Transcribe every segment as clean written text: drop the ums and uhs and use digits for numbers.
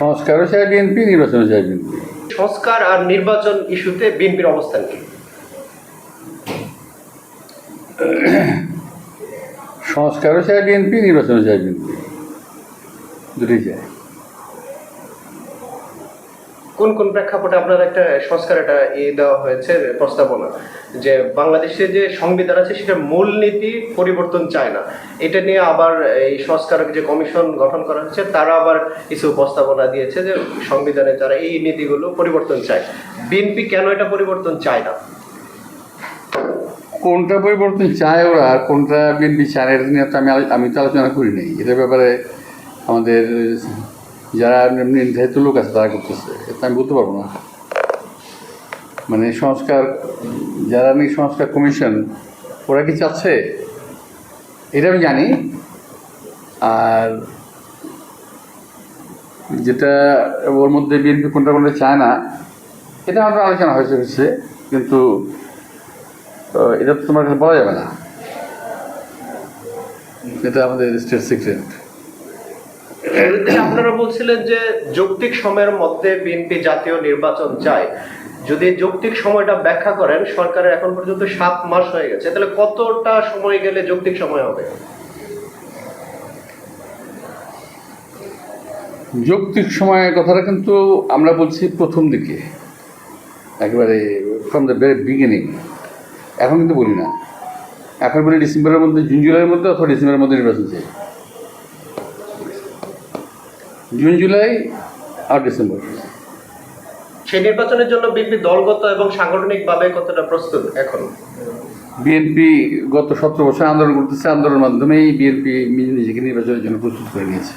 সংস্কারও চায় বিএনপি, নির্বাচনও চায় বিএনপি। সংস্কার আর নির্বাচন ইস্যুতে বিএনপির অবস্থান কি? সংস্কারও চায় বিএনপি, নির্বাচনও চায় বিএনপি, দুটোই চায়। কোন কোন প্রেক্ষাপটে আপনার একটা সংস্কার এটা দেওয়া হয়েছে প্রস্তাবনা যে বাংলাদেশে যে সংবিধান আছে সেটার মূলনীতি পরিবর্তন চায় না, এটা নিয়ে আবার এই সংস্কারক যে কমিশন গঠন করা হচ্ছে তারা আবার কিছু প্রস্তাবনা দিয়েছে যে সংবিধানে তারা এই নীতিগুলো পরিবর্তন চায়। বিএনপি কেন এটা পরিবর্তন চায় না? কোনটা পরিবর্তন চায় ওরা আর কোনটা বিএনপি চায় এটা নিয়ে তো আমি তো আলোচনা করি নাই। এটার ব্যাপারে আমাদের যারা নির্ধারিত লোক আছে তারা করতেছে, এটা আমি বলতে পারবো না। মানে সংস্কার যারা সংস্কার কমিশন ওরা কি চাচ্ছে এটা আমি জানি। আর যেটা ওর মধ্যে বিএনপি কোনটা কোনটা চায় না এটা আমাদের আলোচনা হয়েছে, কিন্তু এটা তো তোমার কাছে বলা যাবে না, এটা আমাদের স্টেট সিক্রেট। আপনারা বলছিলেন যে যৌক্তিক সময়ের মধ্যে বিএনপি জাতীয় নির্বাচন চায়। যদি যৌক্তিক সময়টা ব্যাখ্যা করেন, সরকারের এখন পর্যন্ত 7 মাস হয়ে গেছে, তাহলে কতটা সময় গেলে যৌক্তিক সময় হবে? যৌক্তিক সময়ের কথাটা কিন্তু আমরা বলছি প্রথম দিকে, একেবারে ফ্রম দ্য ভেরি বিগিনিং। এখন কিন্তু বলি না, এখন বলি ডিসেম্বরের মধ্যে, জুন জুলাইয়ের মধ্যে অথবা ডিসেম্বরের মধ্যে নির্বাচন চাই। জুন জুলাই আর ডিসেম্বর। সেই নির্বাচনের জন্য বিএনপি দলগত এবং সাংগঠনিকভাবে কতটা প্রস্তুত এখন? বিএনপি গত 17 বছর আন্দোলন করতেছে, আন্দোলনের মাধ্যমেই বিএনপি নিজেকে নির্বাচনের জন্য প্রস্তুত করে নিয়েছে।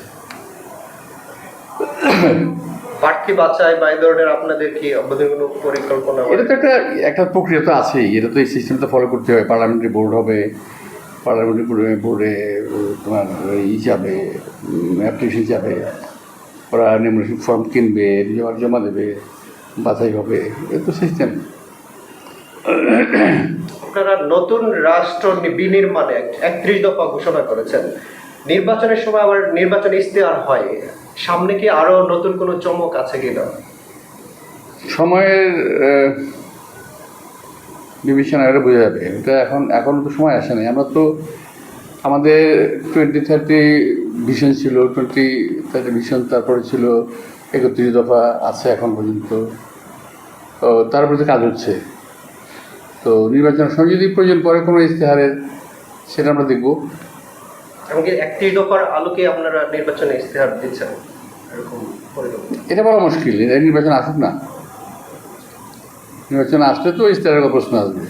প্রার্থী বাছাই বা এই ধরনের আপনাদের কি অভ্যন্তরীণ কোনো পরিকল্পনা? এটা তো একটা প্রক্রিয়া তো আছেই, এটা তো এই সিস্টেমটা ফলো করতে হবে। পার্লামেন্টারি বোর্ড হবে, পার্লামেন্টারি বোর্ডে তোমার যাবে, অ্যাপ্লিকেশন যাবে, ওরা নিম্নলিখিত ফর্ম কিনবে, জমা দেবে, বাছাই হবে, এটা তো সিস্টেম। আপনারা নতুন রাষ্ট্র বিনির্মাণে 31 দফা ঘোষণা করেছেন, নির্বাচনের সময় আবার নির্বাচন ইশতেহার হয়, সামনে কি আরো নতুন কোনো চমক আছে কিনা? সময়ের বিবেচনা এটা বোঝা যাবে। এটা এখন তো সময় আসে নাই। আমরা তো আমাদের 2030 ভিশন ছিল, 2030 ভিশন, তারপরে ছিল 31 দফা আছে এখন পর্যন্ত, তো তার উপরে কাজ হচ্ছে। তো নির্বাচনের সময় যদি প্রয়োজন পড়ে কোনো ইশতেহারের, সেটা আমরা দেখব। এমনকি 31 দফার আলোকে আপনারা নির্বাচনে ইশতেহার দিচ্ছেন, এরকম পরিকল্পনা? এটা বলা মুশকিল। নির্বাচন আসুক না, নির্বাচন আসলে তো ইশতেহারের প্রশ্ন আসবে।